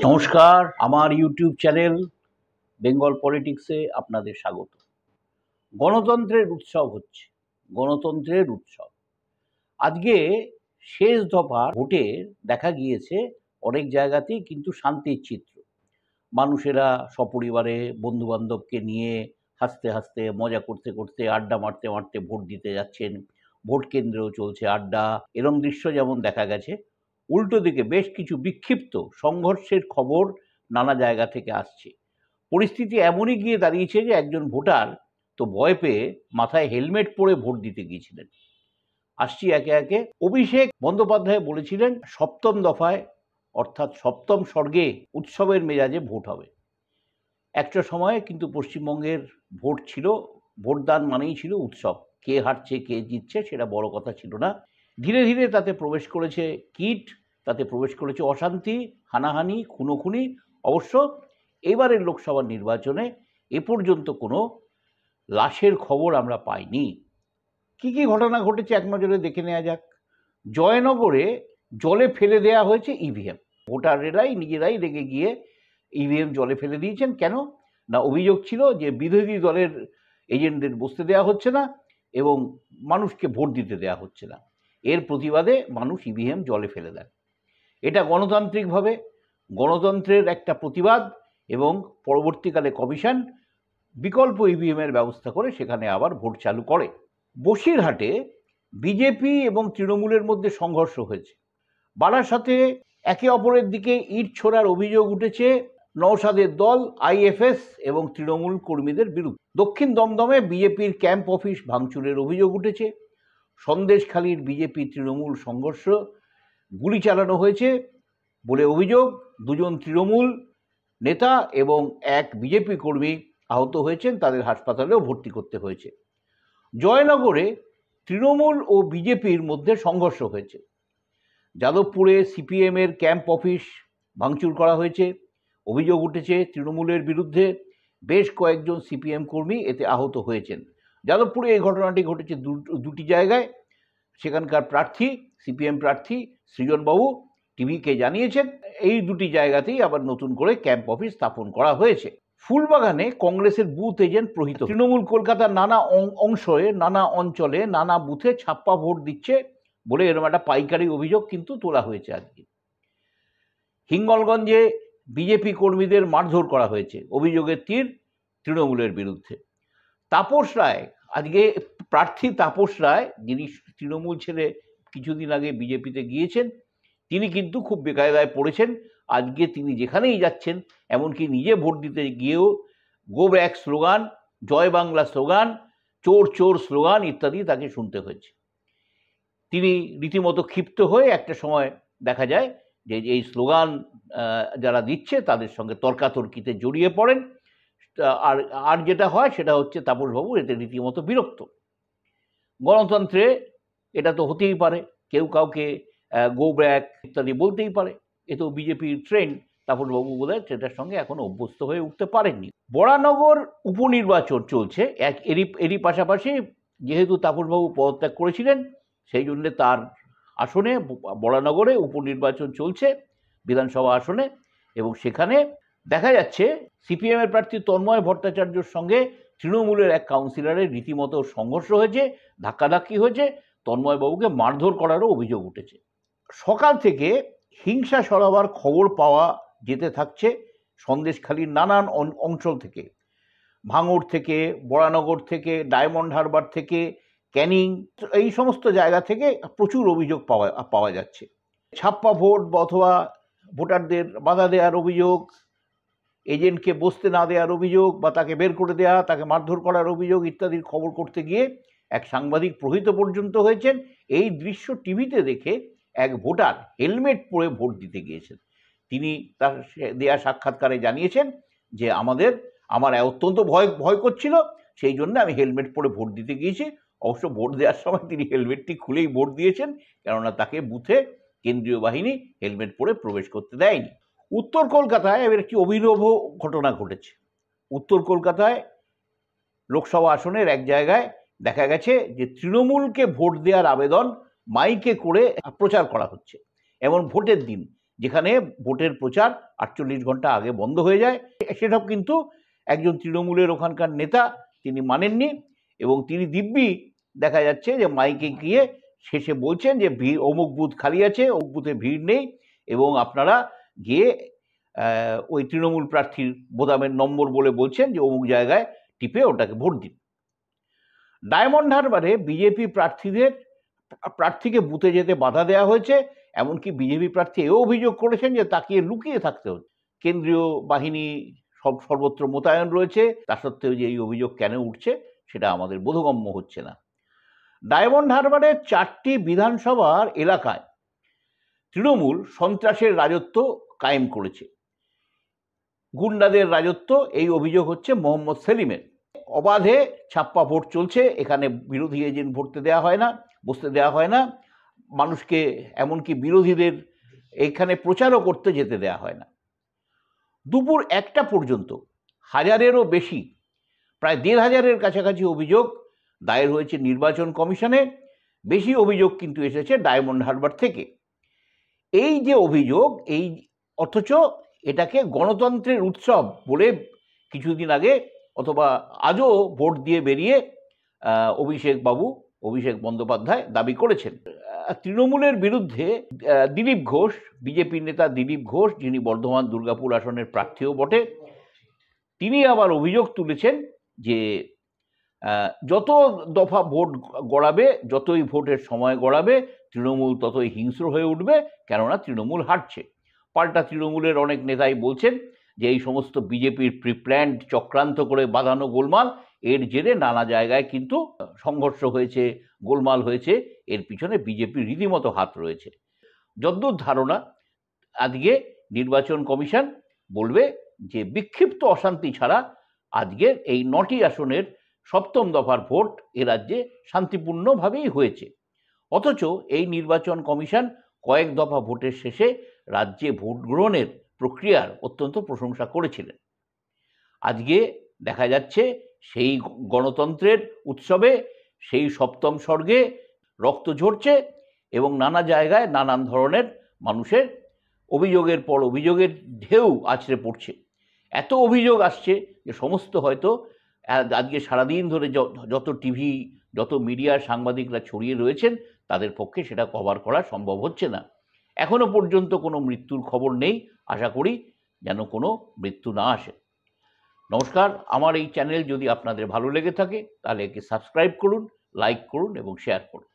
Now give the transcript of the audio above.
নমস্কার, আমার YouTube channel Bengal পলিটিক্সে আপনাদের স্বাগত। গণতন্ত্রের উৎসব হচ্ছে, গণতন্ত্রের উৎসব। আজকে শেষ দফা ভোটে দেখা গিয়েছে অনেক জায়গাতেই কিন্তু শান্তির চিত্র। মানুষেরা সপরিবারে বন্ধুবান্ধবকে নিয়ে হাসতে হাসতে মজা করতে করতে আড্ডা মারতে মারতে ভোট দিতে যাচ্ছেন। ভোট কেন্দ্রেও চলছে আড্ডা। এরম দৃশ্য যেমন দেখা গেছে, উল্টো দিকে বেশ কিছু বিক্ষিপ্ত সংঘর্ষের খবর নানা জায়গা থেকে আসছে। পরিস্থিতি এমনই গিয়ে দাঁড়িয়েছে যে একজন ভোটার তো ভয় পেয়ে মাথায় হেলমেট পরে ভোট দিতে গিয়েছিলেন। আসছি একে একে। অভিষেক বন্দ্যোপাধ্যায় বলেছিলেন সপ্তম দফায় অর্থাৎ সপ্তম স্বর্গে উৎসবের মেজাজে ভোট হবে। একটা সময়ে কিন্তু পশ্চিমবঙ্গের ভোট ছিল, ভোটদান মানেই ছিল উৎসব। কে হারছে কে জিতছে সেটা বড় কথা ছিল না। ধীরে ধীরে তাতে প্রবেশ করেছে কীট, তাতে প্রবেশ করেছে অশান্তি, হানাহানি, খুনোখুনি। অবশ্য এবারের লোকসভা নির্বাচনে এ পর্যন্ত কোনো লাশের খবর আমরা পাইনি। কি কি ঘটনা ঘটেছে এক নজরে দেখে নেওয়া যাক। জয়নগরে জলে ফেলে দেওয়া হয়েছে ইভিএম। ভোটারেরাই নিজেরাই রেগে গিয়ে ইভিএম জলে ফেলে দিয়েছেন। কেন না, অভিযোগ ছিল যে বিরোধী দলের এজেন্টদের বসতে দেওয়া হচ্ছে না এবং মানুষকে ভোট দিতে দেওয়া হচ্ছে না। এর প্রতিবাদে মানুষ ইভিএম জলে ফেলে দেন। এটা গণতান্ত্রিকভাবে গণতন্ত্রের একটা প্রতিবাদ এবং পরবর্তীকালে কমিশন বিকল্প ইভিএমের ব্যবস্থা করে সেখানে আবার ভোট চালু করে। বসিরহাটে বিজেপি এবং তৃণমূলের মধ্যে সংঘর্ষ হয়েছে। বারাসাতে একে অপরের দিকে ইট ছোড়ার অভিযোগ উঠেছে নওশাদের দল, আইএফএস এবং তৃণমূল কর্মীদের বিরুদ্ধে। দক্ষিণ দমদমে বিজেপির ক্যাম্প অফিস ভাঙচুরের অভিযোগ উঠেছে। সন্দেশখালীর বিজেপি তৃণমূল সংঘর্ষ, গুলি চালানো হয়েছে বলে অভিযোগ। দুজন তৃণমূল নেতা এবং এক বিজেপি কর্মী আহত হয়েছেন, তাদের হাসপাতালেও ভর্তি করতে হয়েছে। জয়নগরে তৃণমূল ও বিজেপির মধ্যে সংঘর্ষ হয়েছে। যাদবপুরে সিপিএমের ক্যাম্প অফিস ভাঙচুর করা হয়েছে। অভিযোগ উঠেছে তৃণমূলের বিরুদ্ধে। বেশ কয়েকজন সিপিএম কর্মী এতে আহত হয়েছেন। যাদবপুরে এই ঘটনাটি ঘটেছে দুটি জায়গায়। সেখানকার প্রার্থী, সিপিএম প্রার্থী সৃজনবাবু টিভিকে জানিয়েছেন এই দুটি জায়গাতেই আবার নতুন করে ক্যাম্প অফিস স্থাপন করা হয়েছে। ফুলবাগানে কংগ্রেসের বুথ এজেন্ট প্রহিত। তৃণমূল কলকাতার নানা অংশে, নানা অঞ্চলে, নানা বুথে ছাপ্পা ভোট দিচ্ছে বলে এরকম একটা পাইকারি অভিযোগ কিন্তু তোলা হয়েছে আজকে। হিঙ্গলগঞ্জে বিজেপি কর্মীদের মারধর করা হয়েছে, অভিযোগের তীর তৃণমূলের বিরুদ্ধে। তাপস রায়, আজকে প্রার্থী তাপস রায়, যিনি তৃণমূল ছেড়ে কিছুদিন আগে বিজেপিতে গিয়েছেন, তিনি কিন্তু খুব বেকায়দায় পড়েছেন। আজকে তিনি যেখানেই যাচ্ছেন, এমনকি নিজে ভোট দিতে গিয়েও গো ব্যাক স্লোগান, জয় বাংলা স্লোগান, চোর চোর স্লোগান ইত্যাদি তাকে শুনতে হয়েছে। তিনি রীতিমতো ক্ষিপ্ত হয়ে একটা সময় দেখা যায় যে এই স্লোগান যারা দিচ্ছে তাদের সঙ্গে তর্কাতর্কিতে জড়িয়ে পড়েন। আর আর যেটা হয় সেটা হচ্ছে তাপসবাবু এতে রীতিমতো বিরক্ত। গণতন্ত্রে এটা তো হতেই পারে, কেউ কাউকে গো ব্যাক ইত্যাদি বলতেই পারে। এ তো বিজেপির ট্রেন্ড। তাপসবাবু বোধহয় সেটার সঙ্গে এখনো অভ্যস্ত হয়ে উঠতে পারেননি। বরানগর উপনির্বাচন চলছে। এরই পাশাপাশি যেহেতু তাপসবাবু পদত্যাগ করেছিলেন, সেই জন্য তার আসনে বরানগরে উপনির্বাচন চলছে বিধানসভা আসনে। এবং সেখানে দেখা যাচ্ছে সিপিএমের প্রার্থী তন্ময় ভট্টাচার্যর সঙ্গে তৃণমূলের এক কাউন্সিলরের রীতিমতো সংঘর্ষ হয়েছে, ধাক্কাধাক্কি হয়েছে, তন্ময়বাবুকে মারধর করারও অভিযোগ উঠেছে। সকাল থেকে হিংসা ছড়াবার খবর পাওয়া যেতে থাকছে সন্দেশখালীর নানান অঞ্চল থেকে, ভাঙড় থেকে, বরানগর থেকে, ডায়মন্ড হারবার থেকে, ক্যানিং, এই সমস্ত জায়গা থেকে প্রচুর অভিযোগ পাওয়া যাচ্ছে। ছাপ্পা ভোট অথবা ভোটারদের বাধা দেওয়ার অভিযোগ, এজেন্টকে বসতে না দেওয়ার অভিযোগ, বা তাকে বের করে দেওয়া, তাকে মারধর করার অভিযোগ ইত্যাদির খবর করতে গিয়ে এক সাংবাদিক প্রহৃত পর্যন্ত হয়েছেন। এই দৃশ্য টিভিতে দেখে এক ভোটার হেলমেট পরে ভোট দিতে গিয়েছেন। তিনি তার দেয়া সাক্ষাৎকারে জানিয়েছেন যে আমার অত্যন্ত ভয় করছিল, সেই জন্য আমি হেলমেট পরে ভোট দিতে গিয়েছি। অবশ্য ভোট দেওয়ার সময় তিনি হেলমেটটি খুলেই ভোট দিয়েছেন, কেননা তাকে বুথে কেন্দ্রীয় বাহিনী হেলমেট পরে প্রবেশ করতে দেয়নি। উত্তর কলকাতায় এবার একটি অভিনব ঘটনা ঘটেছে। উত্তর কলকাতায় লোকসভা আসনের এক জায়গায় দেখা গেছে যে তৃণমূলকে ভোট দেওয়ার আবেদন মাইকে করে প্রচার করা হচ্ছে। এমন ভোটের দিন যেখানে ভোটের প্রচার 48 ঘন্টা আগে বন্ধ হয়ে যায়। সেটাও কিন্তু একজন তৃণমূলের ওখানকার নেতা তিনি মানেননি, এবং তিনি দিব্যি দেখা যাচ্ছে যে মাইকে গিয়ে শেষে বলছেন যে অমুক বুথ খালি আছে, অমুক বুথে ভিড় নেই, এবং আপনারা গিয়ে ওই তৃণমূল প্রার্থীর বোতামের নম্বর বলে বলছেন যে অমুক জায়গায় টিপে ওটাকে ভোট দিন। ডায়মন্ড হারবারে বিজেপি প্রার্থীকে বুথে যেতে বাধা দেওয়া হয়েছে, এমনকি বিজেপি প্রার্থী এও অভিযোগ করেছেন যে তাকে লুকিয়ে থাকতে হচ্ছে। কেন্দ্রীয় বাহিনী সর্বত্র মোতায়েন রয়েছে, তা সত্ত্বেও যে এই অভিযোগ কেন উঠছে সেটা আমাদের বোধগম্য হচ্ছে না। ডায়মন্ড হারবারের 4টি বিধানসভার এলাকায় তৃণমূল সন্ত্রাসের রাজত্ব কায়েম করেছে, গুন্ডাদের রাজত্ব, এই অভিযোগ হচ্ছে মোহাম্মদ সেলিমের। অবাধে ছাপ্পা ভোট চলছে, এখানে বিরোধী এজেন্ট বসতে দেওয়া হয় না, মানুষকে এমনকি বিরোধীদের এখানে প্রচারও করতে যেতে দেওয়া হয় না। দুপুর 1টা পর্যন্ত 1000-এরও বেশি, প্রায় 1500-এর কাছাকাছি অভিযোগ দায়ের হয়েছে নির্বাচন কমিশনে। বেশি অভিযোগ কিন্তু এসেছে ডায়মন্ড হারবার থেকে। এই যে অভিযোগ, এই অথচ এটাকে গণতন্ত্রের উৎসব বলে কিছুদিন আগে অথবা আজও ভোট দিয়ে বেরিয়ে অভিষেক বন্দ্যোপাধ্যায় দাবি করেছেন। তৃণমূলের বিরুদ্ধে দিলীপ ঘোষ, বিজেপির নেতা দিলীপ ঘোষ, যিনি বর্ধমান দুর্গাপুর আসনের প্রার্থীও বটে, তিনি আবার অভিযোগ তুলেছেন যে যত দফা ভোট গড়াবে, যতই ভোটের সময় গড়াবে, তৃণমূল ততই হিংস্র হয়ে উঠবে, কেননা তৃণমূল হারছে। পাল্টা তৃণমূলের অনেক নেতাই বলছেন যে এই সমস্ত বিজেপির প্রিপ্ল্যান্ড চক্রান্ত করে বাঁধানো গোলমাল, এর জেরে নানা জায়গায় কিন্তু সংঘর্ষ হয়েছে, গোলমাল হয়েছে, এর পিছনে বিজেপির রীতিমতো হাত রয়েছে। যদ্দূর ধারণা, আজকে নির্বাচন কমিশন বলবে যে বিক্ষিপ্ত অশান্তি ছাড়া আজকের এই 9টি আসনের 7ম দফার ভোট এ রাজ্যে শান্তিপূর্ণভাবেই হয়েছে। অথচ এই নির্বাচন কমিশন কয়েক দফা ভোটের শেষে রাজ্যে ভোট গ্রহণের প্রক্রিয়ার অত্যন্ত প্রশংসা করেছিলেন। আজকে দেখা যাচ্ছে সেই গণতন্ত্রের উৎসবে, সেই 7ম স্বর্গে রক্ত ঝরছে, এবং নানা জায়গায় নানান ধরনের মানুষের অভিযোগের পর অভিযোগের ঢেউ আছড়ে পড়ছে। এত অভিযোগ আসছে যে সমস্ত হয়তো আজকে সারাদিন ধরে যত টিভি, যত মিডিয়ার সাংবাদিকরা ছড়িয়ে রয়েছেন, তাদের পক্ষে সেটা কভার করা সম্ভব হচ্ছে না। এখনো পর্যন্ত কোনো মৃত্যুর খবর নেই, আশা করি যেন কোনো মৃত্যু না আসে। নমস্কার, আমার এই চ্যানেল যদি আপনাদের ভালো লেগে থাকে তাহলে একে সাবস্ক্রাইব করুন, লাইক করুন এবং শেয়ার করুন।